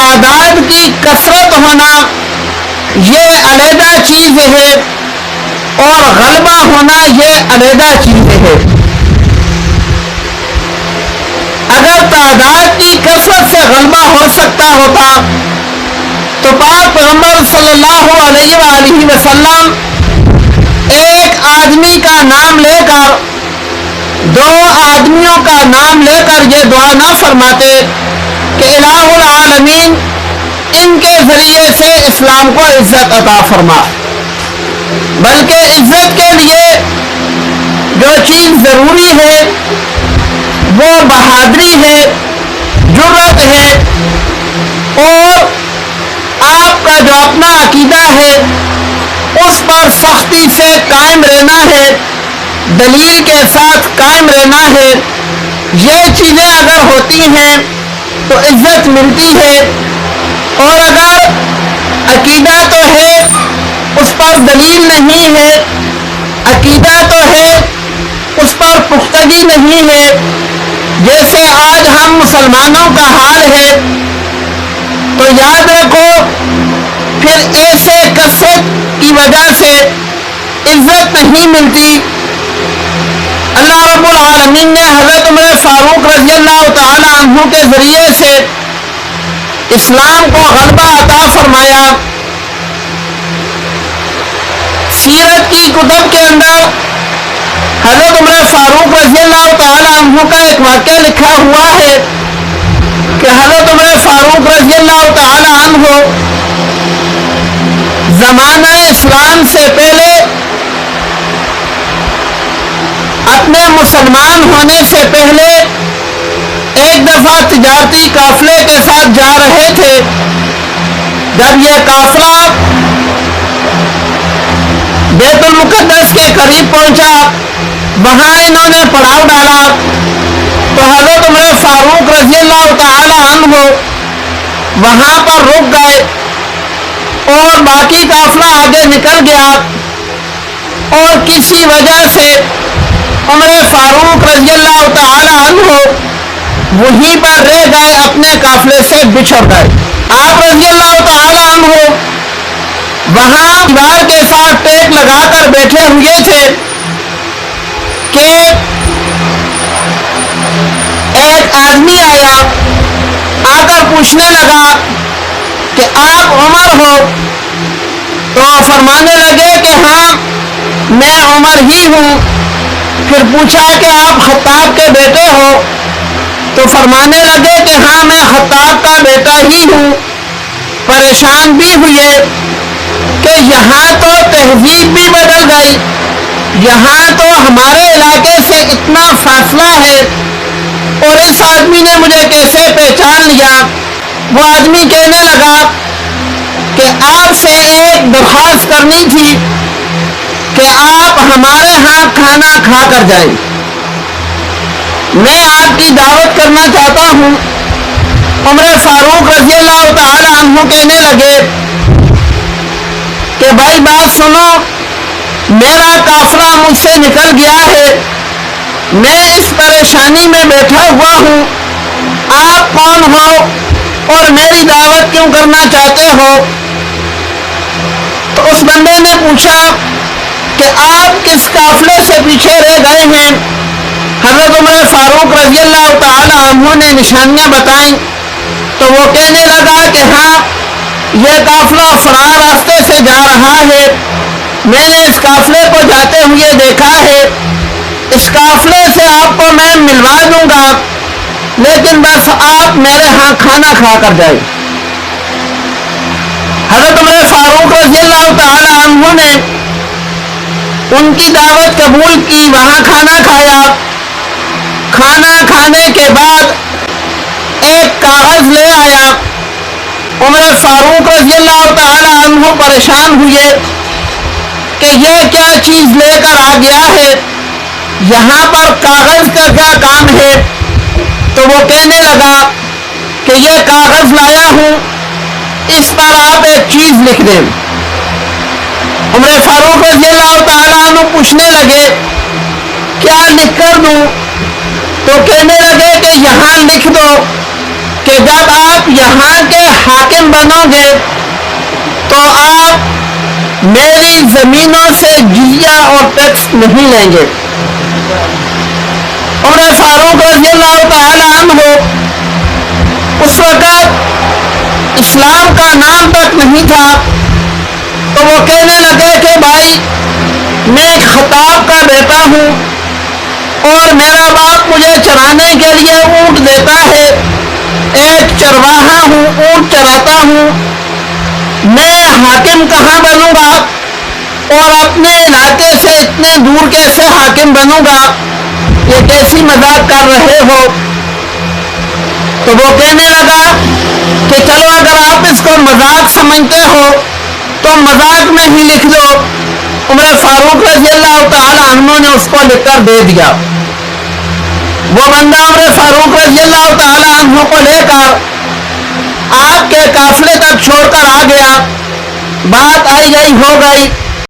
تعداد کی کثرت ہونا یہ علیحدہ چیز ہے اور غلبہ ہونا یہ علیحدہ چیز ہے. اگر تعداد کی کثرت سے غلبہ ہو سکتا ہوتا تو پاک پیغمبر صلی اللہ علیہ وآلہ وسلم ایک آدمی کا نام لے کر دو آدمیوں کا نام لے کر یہ دعا نہ فرماتے کہ الہ العالمین ان کے ذریعے سے اسلام کو عزت عطا فرما، بلکہ عزت کے لیے جو چیز ضروری ہے وہ بہادری ہے، جرأت ہے، اور آپ کا جو اپنا عقیدہ ہے اس پر سختی سے قائم رہنا ہے، دلیل کے ساتھ قائم رہنا ہے. یہ چیزیں اگر ہوتی ہیں تو عزت ملتی ہے. اور اگر عقیدہ تو ہے اس پر دلیل نہیں ہے، عقیدہ تو ہے اس پر پختگی نہیں ہے، جیسے آج ہم مسلمانوں کا حال ہے، تو یاد رکھو پھر ایسے کثرت کی وجہ سے عزت نہیں ملتی. اللہ رب العالمین نے حضرت عمر فاروق رضی اللہ تعالی عنہ کے ذریعے سے اسلام کو غلبہ عطا فرمایا. سیرت کی کتب کے اندر حضرت عمر فاروق رضی اللہ تعالی عنہ کا ایک واقعہ لکھا ہوا ہے کہ حضرت عمر فاروق رضی اللہ تعالی عنہ زمانہ اسلام سے پہلے اپنے مسلمان ہونے سے پہلے ایک دفعہ تجارتی قافلے کے ساتھ جا رہے تھے. جب یہ قافلہ بیت المقدس کے قریب پہنچا، وہاں انہوں نے پڑاؤ ڈالا تو حضرت عمر فاروق رضی اللہ تعالی عنہ وہاں پر رک گئے اور باقی قافلہ آگے نکل گیا، اور کسی وجہ سے عمر فاروق رضی اللہ تعالی عنہ وہیں پر رہ گئے، اپنے قافلے سے بچھڑ گئے. آپ رضی اللہ تعالی عنہ وہاں دیوار کے ساتھ ٹیک لگا کر بیٹھے ہوئے تھے کہ ایک آدمی آیا، آ کر پوچھنے لگا کہ آپ عمر ہو؟ تو فرمانے لگے کہ ہاں میں عمر ہی ہوں. پھر پوچھا کہ آپ خطاب کے بیٹے ہو؟ تو فرمانے لگے کہ ہاں میں خطاب کا بیٹا ہی ہوں. پریشان بھی ہوئے کہ یہاں تو تہذیب بھی بدل گئی، یہاں تو ہمارے علاقے سے اتنا فاصلہ ہے، اور اس آدمی نے مجھے کیسے پہچان لیا. وہ آدمی کہنے لگا کہ آپ سے ایک درخواست کرنی تھی کہ آپ ہمارے ہاں کھانا کھا کر جائیں، میں آپ کی دعوت کرنا چاہتا ہوں. عمر فاروق رضی اللہ تعالی عنہ کہنے لگے کہ بھائی بات سنو، میرا قافلہ مجھ سے نکل گیا ہے، میں اس پریشانی میں بیٹھا ہوا ہوں، آپ کون ہو اور میری دعوت کیوں کرنا چاہتے ہو؟ تو اس بندے نے پوچھا کہ آپ کس قافلے سے پیچھے رہ گئے ہیں؟ حضرت عمر فاروق رضی اللہ تعالی عنہ نے نشانیاں بتائیں تو وہ کہنے لگا کہ ہاں یہ قافلہ فلاں راستے سے جا رہا ہے، میں نے اس قافلے کو جاتے ہوئے دیکھا ہے، اس قافلے سے آپ کو میں ملوا دوں گا، لیکن بس آپ میرے ہاں کھانا کھا کر جائیں. حضرت عمر فاروق رضی اللہ تعالی عنہ نے ان کی دعوت قبول کی، وہاں کھانا کھایا. کھانا کھانے کے بعد ایک کاغذ لے آیا. عمر فاروق رضی اللہ تعالی عنہ پریشان ہوئے کہ یہ کیا چیز لے کر آ گیا ہے، یہاں پر کاغذ کا کیا کام ہے؟ تو وہ کہنے لگا کہ یہ کاغذ لایا ہوں، اس پر آپ ایک چیز لکھ دیں. عمر فاروق رضی اللہ تعالیٰ عنہ پوچھنے لگے کیا لکھ کر دوں؟ تو کہنے لگے کہ یہاں لکھ دو کہ جب آپ یہاں کے حاکم بنو گے تو آپ میری زمینوں سے جزیہ اور ٹیکس نہیں لیں گے۔ عمر فاروق رضی اللہ تعالی عنہ اس وقت اسلام کا نام تک نہیں تھا، تو وہ کہنے لگے کہ بھائی میں ایک خطاب کا بیٹا ہوں اور میرا باپ مجھے چرانے کے لیے اونٹ دیتا ہے، ایک چرواہا ہوں، اونٹ چراتا ہوں، میں حاکم کہاں بنوں گا اور اپنے علاقے سے اتنے دور کیسے حاکم بنوں گا، یہ کیسی مذاق کر رہے ہو؟ تو وہ کہنے لگا کہ چلو اگر آپ اس کو مذاق سمجھتے ہو تو مذاق میں ہی لکھ لو۔ عمر فاروق رضی اللہ تعالی عنہ نے اس کو لکھ کر دے دیا۔ وہ بندہ عمر فاروق رضی اللہ تعالی عنہ کو لے کر آپ کے قافلے تک چھوڑ کر آ گیا۔ بات آئی گئی ہو گئی،